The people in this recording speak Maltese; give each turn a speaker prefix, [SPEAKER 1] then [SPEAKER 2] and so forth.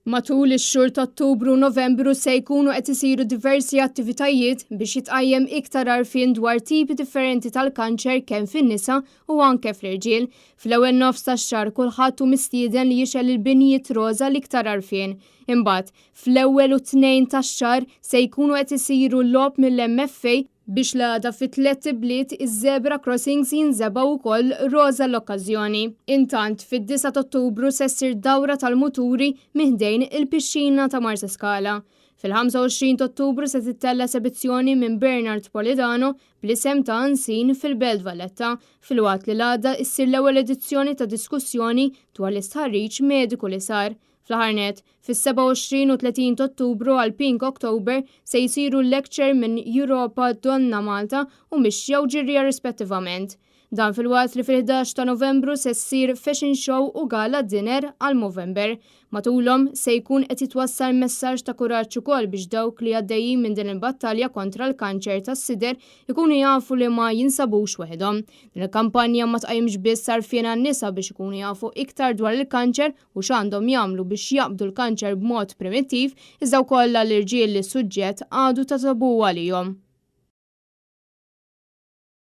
[SPEAKER 1] Matul ix-xhur ta' Ottubru u Novembru se jkunu qed isiru diversi attivitajiet biex jitqajjem iktar għarfien dwar tipi differenti tal-kanċer kemm fin-nisa u anke fl-irġiel. Fl-ewwel nofs tax-xahar kulħadd hu mistieden li jixel il-binijiet roża l-iktar għarfien. Imbagħad fl-ewwel u tnejn tax-xahar se jkunu qed isiru logħob mill-MFA biex l-għada fit-tliet bliet iż-zebra crossings jinżebaw ukoll roża l-okkażjoni. Intant fid-9 ta' Ottubru se ssir dawra tal-muturi miħdejn il-pixxina ta' Marsa Scala. Fil-25 ta' Ottubru se tittella esebizzjoni minn Bernard Polidano bl-isem ta' Ansin fil-Belt Valletta, filwaqt li l-għada issir l-ewwel edizzjoni ta' diskussjoni dwar l-istħarriġ mediku li sar. Fl-ħarnet, fis-27 u 30 ta' Ottubru għal Pink October se jsiru lecture minn Europa Donna Malta u mixjew ġirja rispettivament. Dan fil-waqt li fil-11 ta' Novembru se ssir fashion show u gala dinner għal Movember. Matulhom se jkun qed jitwassal messaġġ ta' kuraġġ ukoll biex dawk li għaddejjin minn din il-battalja kontra l-kanċer tas-sider ikunu jafu li ma jinsabux weħedhom. Din il-kampanja ma tqajjimx biss għarfien għan-nisa biex ikunu jafu iktar dwar il-kanċer u x'għandhom jagħmlu biex jaqbdu l-kanċer b'mod primittiv, iżda wkoll l-irġiel li s-suġġett għadu ta' tabu għalihom.